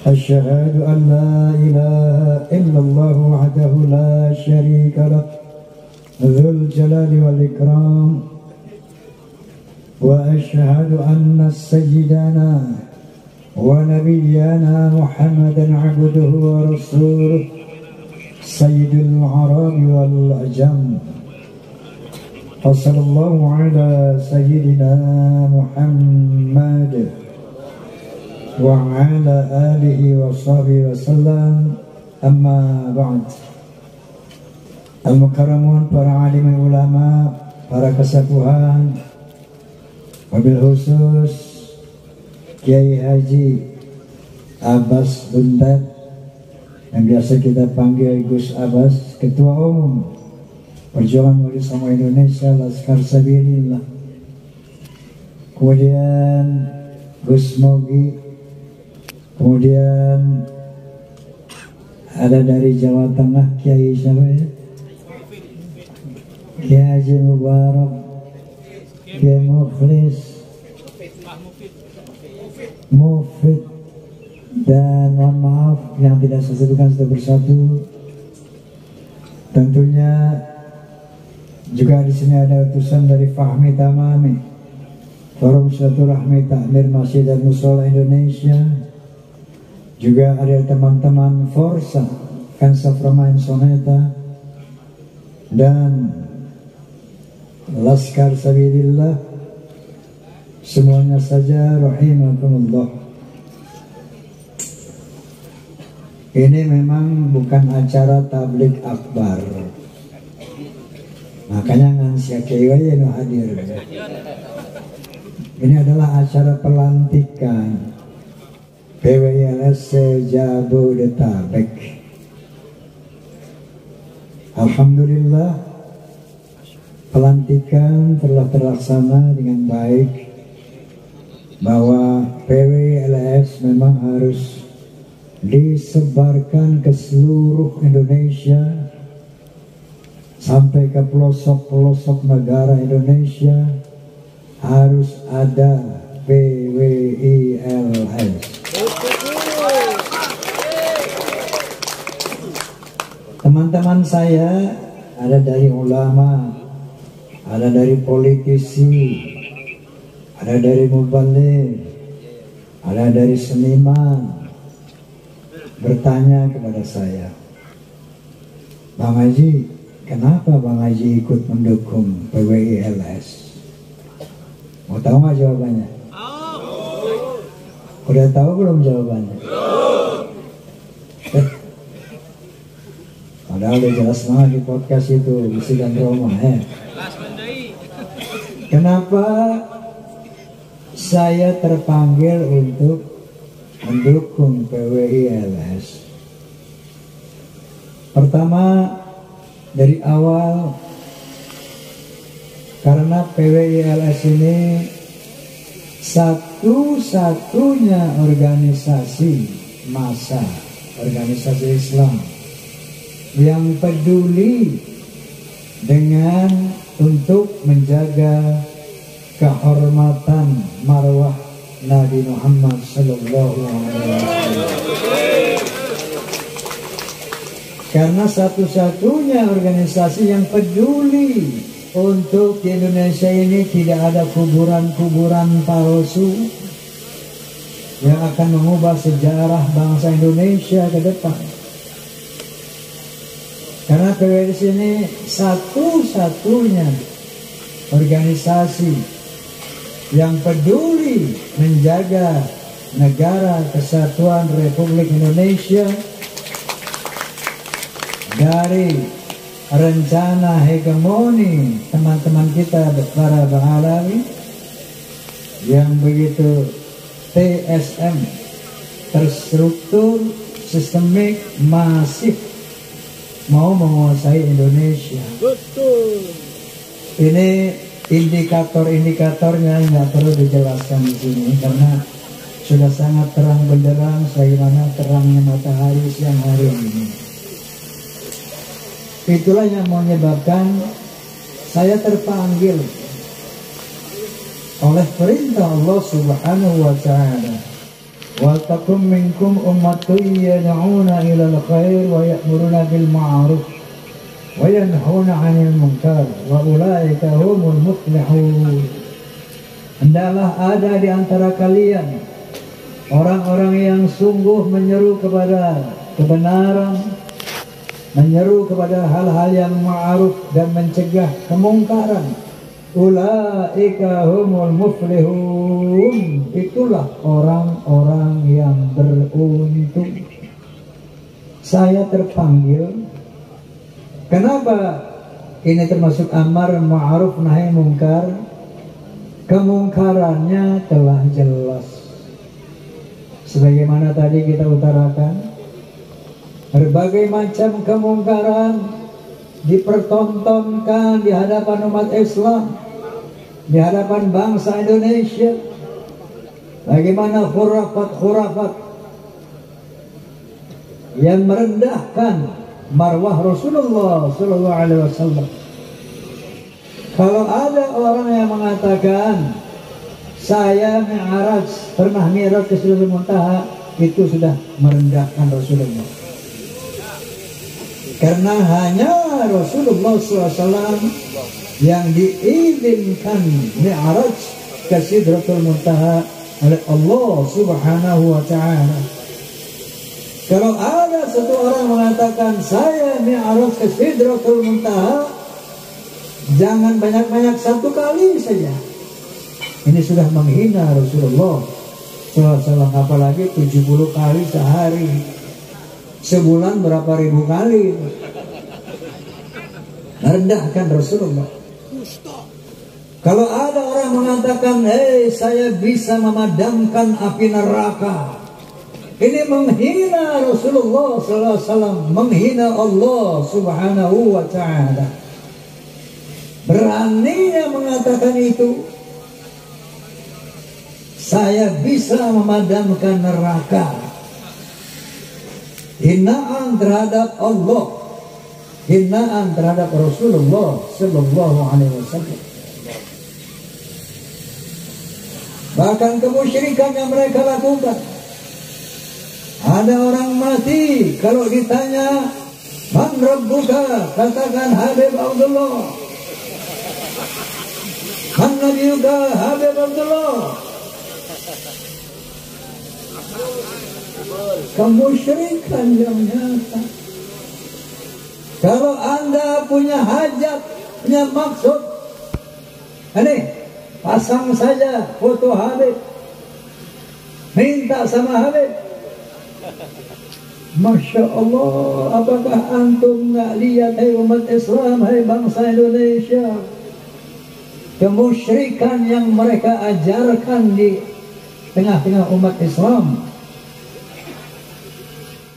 أشهد أن لا إله إلا الله وحده لا شريك له ذو الجلال والإكرام وأشهد أن سيدنا ونبينا محمدا عبده ورسوله سيد العرب والعجم وصلى الله على سيدنا محمد وعلى آله وصحبه وسلم أما بعد. Al-Mukarramun, para alim ulama, para kesepuhan, wabil khusus Kiai Haji Abbas Buntat yang biasa kita panggil Gus Abbas, Ketua Umum Perjuangan Maulid Sama Indonesia Laskar Sabilillah. Kemudian Gus Mogi, kemudian ada dari Jawa Tengah Kiai siapa ya? Kiai Haji Mubarak, Kiai Mukhlis, Mufid, dan mohon maaf yang tidak saya sebutkan satu persatu. Tentunya juga di sini ada utusan dari Fahmi Tamami, Forum Silaturahmi Takmir Masjid dan Mushola Indonesia. Juga ada teman-teman Forsa, Kansa Framain Soneta, dan Laskar Sabilillah. Semuanya saja rahimakumullah. Ini memang bukan acara tablik akbar, makanya ngansia kewa yang hadir. Ini adalah acara pelantikan PWILS Jabodetabek. Alhamdulillah, pelantikan telah terlaksana dengan baik, bahwa PWILS memang harus disebarkan ke seluruh Indonesia sampai ke pelosok-pelosok negara Indonesia. Harus ada PWILS. Teman-teman saya ada dari ulama, ada dari politisi, ada dari mubaligh, ada dari seniman, bertanya kepada saya, Bang Haji, kenapa Bang Haji ikut mendukung PWILS? Mau tahu nggak jawabannya? Udah tahu belum jawabannya? Padahal udah jelas banget di podcast itu, isi dan Roma ya. Kenapa saya terpanggil untuk mendukung PWILS? Pertama, dari awal, karena PWILS ini satu-satunya organisasi massa, organisasi Islam yang peduli dengan untuk menjaga kehormatan marwah Nabi Muhammad Sallallahu Alaihi Wasallam. Karena satu-satunya organisasi yang peduli untuk di Indonesia ini tidak ada kuburan-kuburan palsu yang akan mengubah sejarah bangsa Indonesia ke depan. Karena PWILS ini satu-satunya organisasi yang peduli menjaga negara kesatuan Republik Indonesia dari rencana hegemoni teman-teman kita para Baalawi yang begitu TSM, terstruktur, sistemik, masif, mau menguasai Indonesia. Betul. Ini indikator-indikatornya nggak perlu dijelaskan di sini karena sudah sangat terang benderang sebagaimana terangnya matahari siang hari ini. Itulah yang menyebabkan saya terpanggil oleh perintah Allah Subhanahu wa Ta'ala Wa takum minkum ummatun yad'una ilal khair wa ya'muruna bil ma'ruf wa yanhauna 'anil munkar wa ulaika humul muflihun. Hendaklah ada di antara kalian orang-orang yang sungguh menyeru kepada kebenaran, menyeru kepada hal-hal yang ma'ruf dan mencegah kemungkaran. Ulaika humul muflihun. Itulah orang-orang yang beruntung. Saya terpanggil. Kenapa? Ini termasuk amar ma'ruf nahi mungkar. Kemungkarannya telah jelas. Sebagaimana tadi kita utarakan, berbagai macam kemungkaran dipertontonkan di hadapan umat Islam, di hadapan bangsa Indonesia. Bagaimana khurafat-khurafat yang merendahkan marwah Rasulullah Sallallahu Alaihi Wasallam. Kalau ada orang yang mengatakan saya mi'raj, pernah mi'raj ke Sidratul Muntaha, itu sudah merendahkan Rasulullah. Karena hanya Rasulullah SAW yang diizinkan mi'raj ke Sidratul Muntaha oleh Allah Subhanahu wa Ta'ala. Kalau ada satu orang mengatakan saya mi'raj ke Sidratul Muntaha, jangan banyak-banyak, satu kali saja. Ini sudah menghina Rasulullah SAW, apalagi 70 kali sehari. Sebulan berapa ribu kali. Merendahkan Rasulullah. Kalau ada orang mengatakan, saya bisa memadamkan api neraka, ini menghina Rasulullah SAW, menghina Allah Subhanahu wa Ta'ala. Beraninya mengatakan itu, saya bisa memadamkan neraka. Hinaan terhadap Allah, hinaan terhadap Rasulullah Sallallahu Alaihi Wasallam. Bahkan kemusyrikan yang mereka lakukan. Ada orang mati, kalau ditanya man rabbuka, katakan Habib Abdullah. Man nabiyuka, Habib Abdullah. Kemusyrikan yang nyata. Kalau Anda punya hajat, punya maksud, ini pasang saja foto Habib, minta sama Habib. Masya Allah, apakah antum nggak lihat, hai umat Islam, hai bangsa Indonesia, kemusyrikan yang mereka ajarkan di tengah-tengah umat Islam?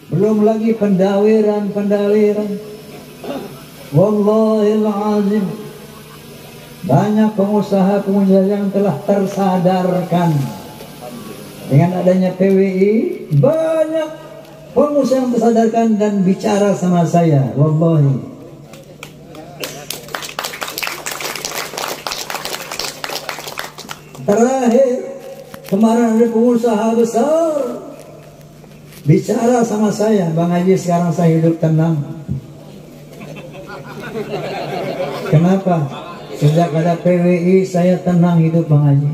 Belum lagi pendawiran. Wallahil azim, banyak pengusaha-pengusaha yang telah tersadarkan dengan adanya PWI. Banyak pengusaha yang tersadarkan dan bicara sama saya. Wallahi, terakhir kemarin ada pengusaha besar bicara sama saya, Bang Haji, sekarang saya hidup tenang. Kenapa? Sejak ada PWI saya tenang hidup, Bang Haji.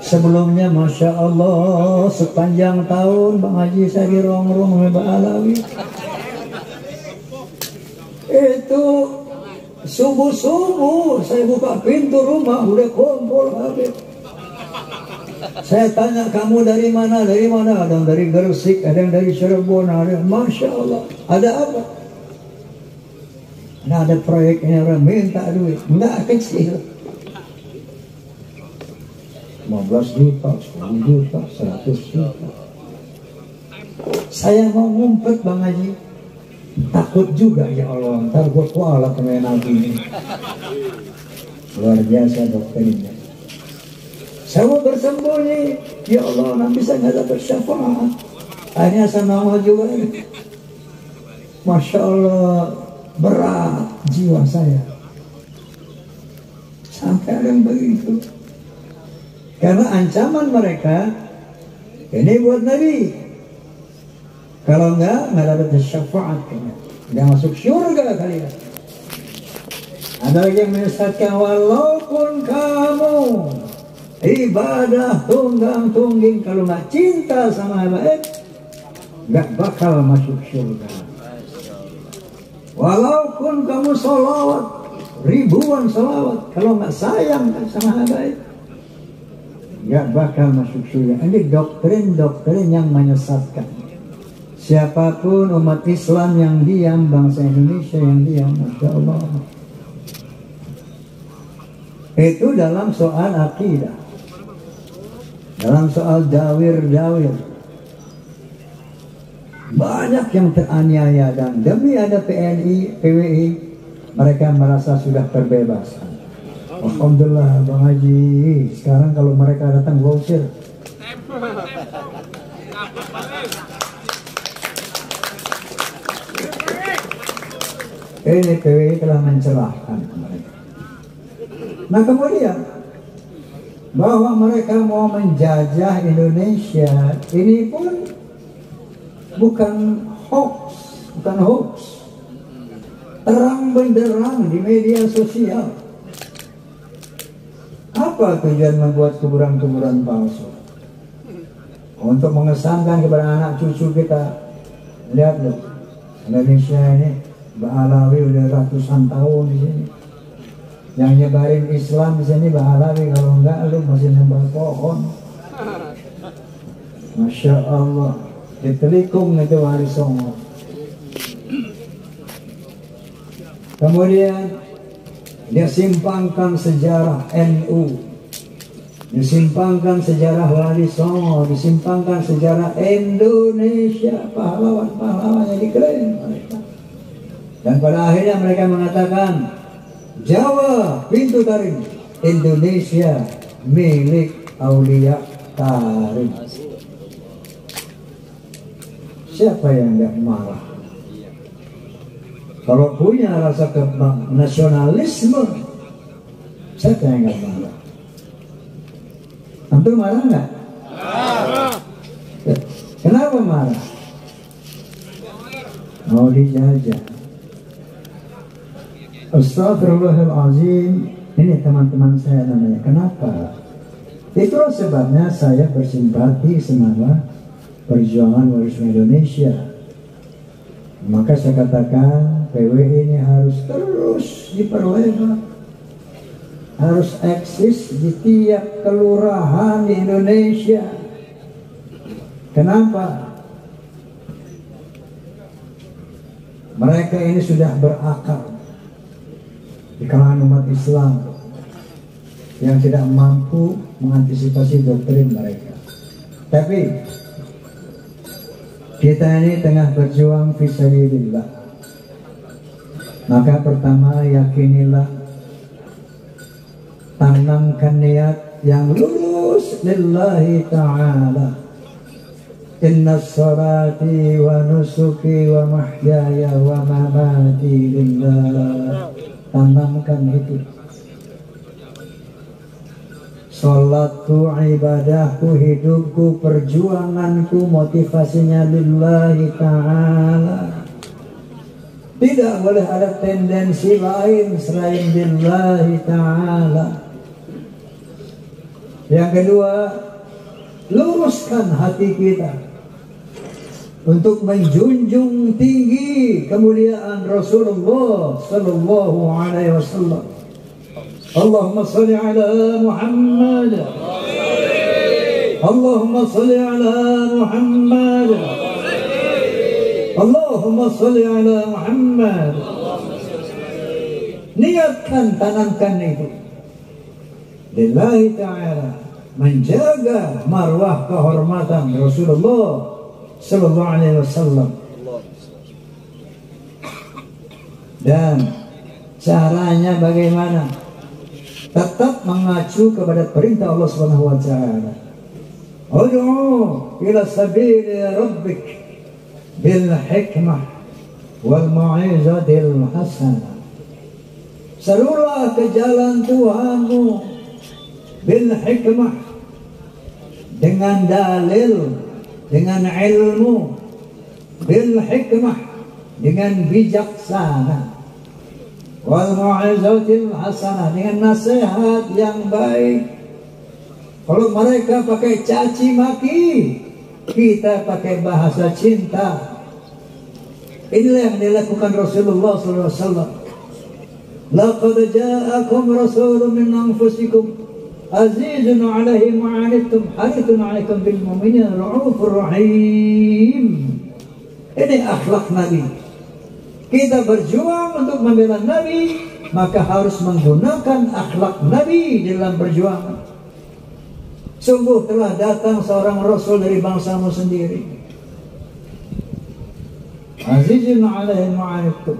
Sebelumnya Masya Allah, sepanjang tahun Bang Haji saya dirongrong oleh Mbak Alawi. Itu subuh-subuh saya buka pintu rumah, udah kumpul Habib. Saya tanya, kamu dari mana? Dari mana? Ada yang dari Gresik, ada yang dari Cirebon, ada yang, Masya Allah. Ada apa? Nah, ada proyeknya, orang minta duit. Enggak kecil. 15 juta, 10 juta, 100 juta. Saya mau ngumpet, Bang Haji. Takut juga, ya Allah, ntar gue kualat sama Nabi ini. Luar biasa dokter ini. Saya mau bersembunyi, ya Allah, nanti saya nggak dapat syafaat. Akhirnya saya mau juga. Masya Allah, berat jiwa saya. Sampai ada yang begitu. Karena ancaman mereka, Ini buat Nabi. Kalau enggak dapat syafaat, enggak masuk surga kalian. Ada lagi yang menyesatkan, walaupun kamu ibadah tunggang-tungging, kalau nggak cinta sama habaib, nggak bakal masuk surga. Walaupun kamu sholawat ribuan sholawat, kalau nggak sayang sama habaib, nggak bakal masuk surga. Ini doktrin-doktrin yang menyesatkan. Siapapun umat Islam yang diam, bangsa Indonesia yang diam, Masya Allah. Itu dalam soal akidah, dalam soal dawir-dawir. Banyak yang teraniaya dan demi ada PNI, PWI, mereka merasa sudah terbebaskan. Alhamdulillah Bang Haji, sekarang kalau mereka datang gua usir. Ini PWI telah mencelahkan mereka. Nah kemudian bahwa mereka mau menjajah Indonesia ini pun bukan hoax, terang benderang di media sosial. Apa tujuan membuat kuburan-kuburan palsu? Untuk mengesankan kepada anak cucu kita. Lihat loh, Indonesia ini Mbak Alawi udah ratusan tahun di sini. Yang nyebarin Islam di sini Mbak Alawi, kalau enggak lu masih nembak pohon. Masya Allah, di Telikung itu Wali Songo. Kemudian dia simpangkan sejarah NU, disimpangkan sejarah Wali Songo, disimpangkan sejarah Indonesia, pahlawan-pahlawan yang diklaim mereka. Dan pada akhirnya mereka mengatakan Jawa pintu taring, Indonesia milik Aulia Tarim. Siapa yang tidak marah? Kalau punya rasa nasionalisme, siapa yang nggak marah? Antum marah nggak? Kenapa marah? Mau dijajah. Astagfirullahaladzim. Ini teman-teman saya namanya. Kenapa? Itulah sebabnya saya bersimpati sama perjuangan warisme Indonesia. Maka saya katakan PWI ini harus terus diperlebar, harus eksis di tiap kelurahan di Indonesia. Kenapa? Mereka ini sudah berakar di kalangan umat Islam yang tidak mampu mengantisipasi doktrin mereka. Tapi kita ini tengah berjuang fisabilillah. Maka pertama yakinilah, tanamkan niat yang lurus lillahi ta'ala. Inna salati wa nusuki wa mahyaya wa mamati lillah. Tanamkan itu. Salatku, ibadahku, hidupku, perjuanganku, motivasinya lillahi ta'ala. Tidak boleh ada tendensi lain selain lillahi ta'ala. Yang kedua, luruskan hati kita untuk menjunjung tinggi kemuliaan Rasulullah sallallahu alaihi wasallam. Allahumma salli ala Muhammad. Allahumma salli ala Muhammad. Allahumma salli ala Muhammad. Niatkan, tanamkan itu lillahi ta'ala, menjaga marwah kehormatan Rasulullah sallallahu alaihi wasallam. Dan caranya bagaimana? Tetap mengacu kepada perintah Allah Subhanahu wa taala. Ud'u ila sabili rabbik bil hikmah wal mau'izatil hasanah. Serulah ke jalan Tuhanmu bil hikmah, dengan dalil, dengan ilmu, bil hikmah, dengan bijaksana, wal mau'izatil hasanah, dengan nasihat yang baik. Kalau mereka pakai caci maki, kita pakai bahasa cinta. Inilah yang dilakukan Rasulullah SAW. Laqad ja'akum rasulun min anfusikum azizun 'alaihi ma 'anittum harithun 'alaikum bil mu'minina ra'ufur rahim. Ini akhlak Nabi. Kita berjuang untuk membela Nabi, maka harus menggunakan akhlak Nabi dalam perjuangan. Sungguh telah datang seorang Rasul dari bangsamu sendiri. Azizun 'alaihi ma 'anittum.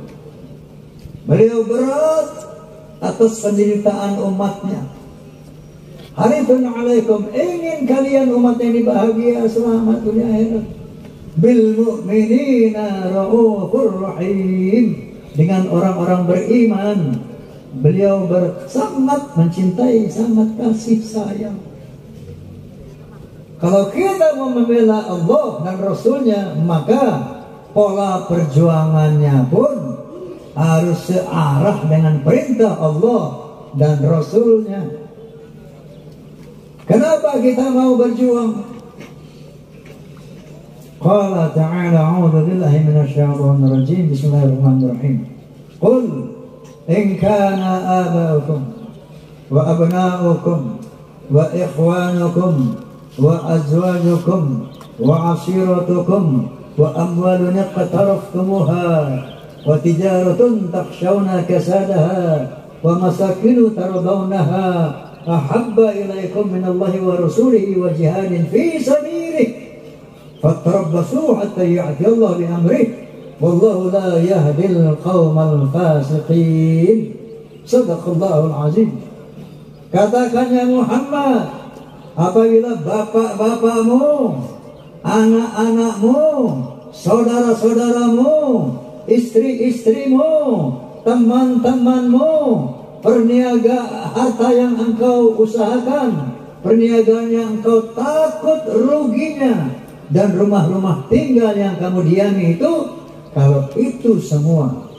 Beliau berat atas penderitaan umatnya. Harithun 'alaikum, ingin kalian umat ini bahagia selamat dunia akhirat. Bil mu'minina ra'ufur rahim, dengan orang-orang beriman beliau sangat mencintai, sangat kasih sayang. Kalau kita mau membela Allah dan Rasulnya, maka pola perjuangannya pun harus searah dengan perintah Allah dan Rasulnya. Kenapa kita mau berjuang? Qala ta'ala, a'udzu billahi minasyaitonir rajim. Bismillahirrahmanirrahim. Qul in kana aba'ukum wa abna'ukum wa ikhwanukum wa azwajukum wa 'ashiratukum wa amwalun iqtaraftumuha wa tijaratun takhshawna kasadaha wa masakinu tardawnaha ahabba ilaikum minallahi wa rasulihi wa jihadin fi sabilihi fatarabbasu hatta ya'ti Allah bi amrihi wallahu la yahdil qaumal fasiqin. Sadaqallahul azim. Katakan ya Muhammad, apabila bapak-bapakmu, anak-anakmu, saudara-saudaramu, istri-istrimu, teman-temanmu, perniaga harta yang engkau usahakan, perniagaan yang engkau takut ruginya, dan rumah-rumah tinggal yang kamu diami itu, kalau itu semua